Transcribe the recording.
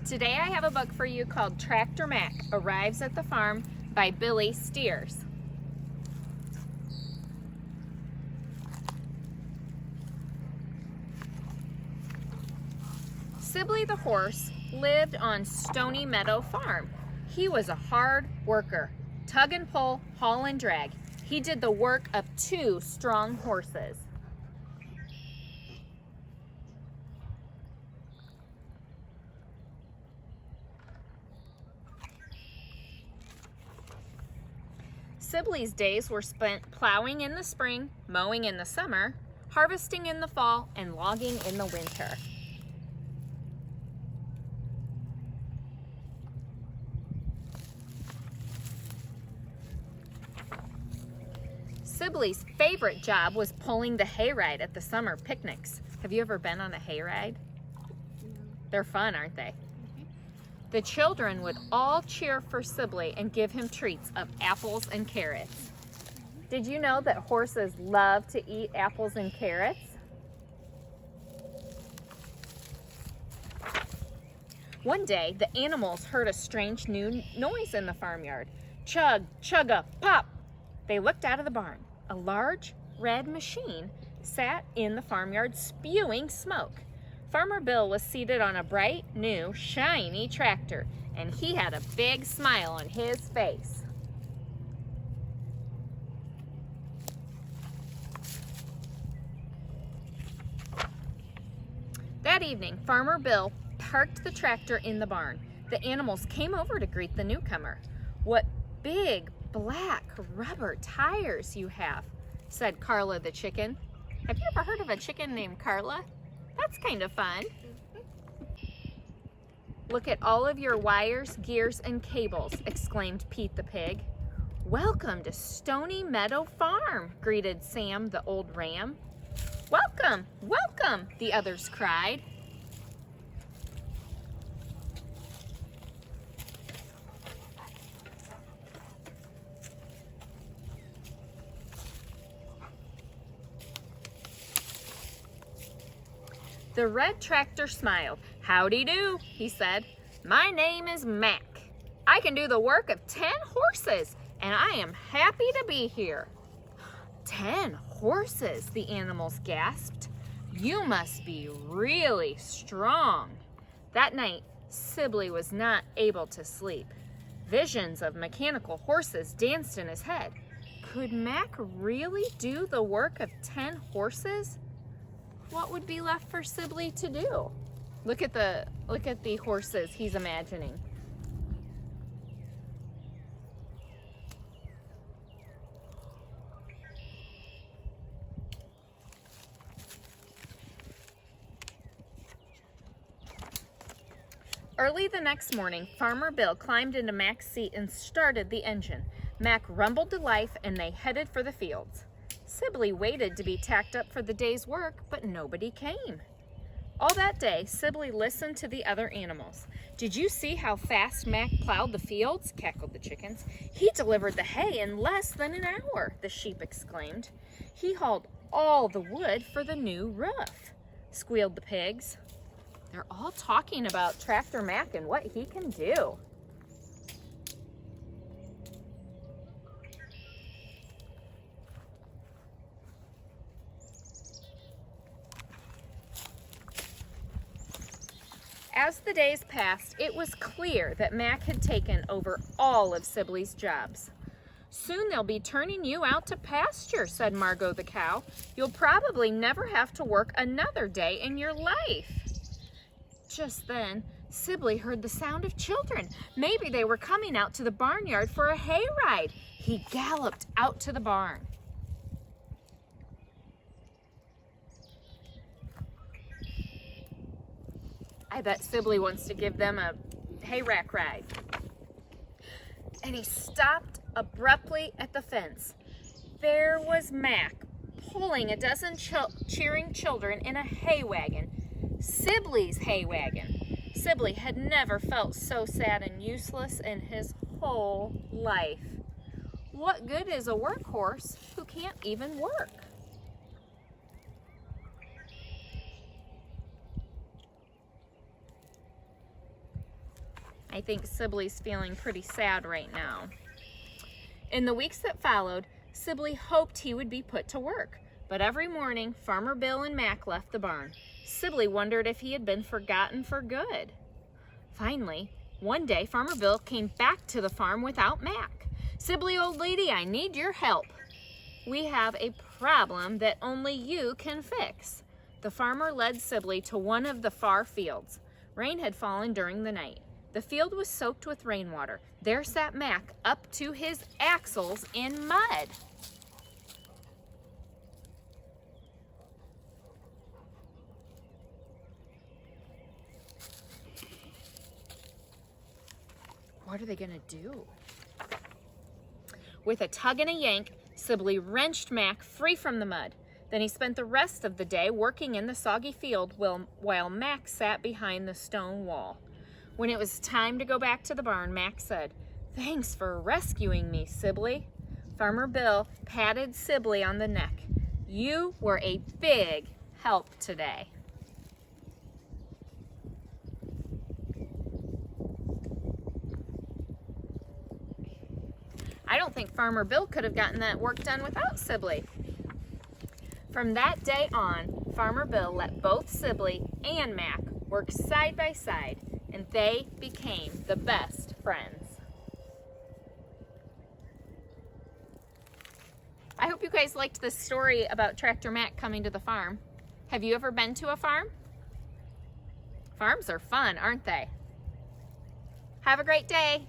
Today I have a book for you called Tractor Mac Arrives at the Farm by Billy Steers. Sibley the horse lived on Stony Meadow Farm. He was a hard worker. Tug and pull, haul and drag. He did the work of 2 strong horses. Sibley's days were spent plowing in the spring, mowing in the summer, harvesting in the fall, and logging in the winter. Sibley's favorite job was pulling the hayride at the summer picnics. Have you ever been on a hayride? No. They're fun, aren't they? The children would all cheer for Sibley and give him treats of apples and carrots. Did you know that horses love to eat apples and carrots? One day, the animals heard a strange new noise in the farmyard. Chug, chugga, pop! They looked out of the barn. A large red machine sat in the farmyard spewing smoke. Farmer Bill was seated on a bright, new, shiny tractor, and he had a big smile on his face. That evening, Farmer Bill parked the tractor in the barn. The animals came over to greet the newcomer. "What big, black rubber tires you have," said Carla the chicken. Have you ever heard of a chicken named Carla? That's kind of fun. "Look at all of your wires, gears, and cables," exclaimed Pete the pig. "Welcome to Stony Meadow Farm," greeted Sam the old ram. "Welcome, welcome," the others cried. The red tractor smiled. "Howdy do," he said. "My name is Mac. I can do the work of 10 horses, and I am happy to be here." 10 horses, the animals gasped. "You must be really strong." That night, Sibley was not able to sleep. Visions of mechanical horses danced in his head. Could Mac really do the work of 10 horses? What would be left for Sibley to do? Look at the horses he's imagining. Early the next morning, Farmer Bill climbed into Mac's seat and started the engine. Mac rumbled to life and they headed for the fields. Sibley waited to be tacked up for the day's work, but nobody came. All that day, Sibley listened to the other animals. "Did you see how fast Mac plowed the fields?" cackled the chickens. "He delivered the hay in less than an hour," the sheep exclaimed. "He hauled all the wood for the new roof," squealed the pigs. They're all talking about Tractor Mac and what he can do. As the days passed, it was clear that Mac had taken over all of Sibley's jobs. "Soon they'll be turning you out to pasture," said Margot the cow. "You'll probably never have to work another day in your life." Just then, Sibley heard the sound of children. Maybe they were coming out to the barnyard for a hayride. He galloped out to the barn. I bet Sibley wants to give them a hay rack ride. And he stopped abruptly at the fence. There was Mac pulling a dozen cheering children in a hay wagon. Sibley's hay wagon. Sibley had never felt so sad and useless in his whole life. What good is a workhorse who can't even work? I think Sibley's feeling pretty sad right now. In the weeks that followed, Sibley hoped he would be put to work, but every morning Farmer Bill and Mac left the barn. Sibley wondered if he had been forgotten for good. Finally, one day Farmer Bill came back to the farm without Mac. "Sibley, old lady, I need your help. We have a problem that only you can fix." The farmer led Sibley to one of the far fields. Rain had fallen during the night. The field was soaked with rainwater. There sat Mac up to his axles in mud. What are they gonna do? With a tug and a yank, Sibley wrenched Mac free from the mud. Then he spent the rest of the day working in the soggy field while Mac sat behind the stone wall. When it was time to go back to the barn, Mac said, "Thanks for rescuing me, Sibley." Farmer Bill patted Sibley on the neck. "You were a big help today." I don't think Farmer Bill could have gotten that work done without Sibley. From that day on, Farmer Bill let both Sibley and Mac work side by side, and they became the best friends. I hope you guys liked this story about Tractor Mac coming to the farm. Have you ever been to a farm? Farms are fun, aren't they? Have a great day.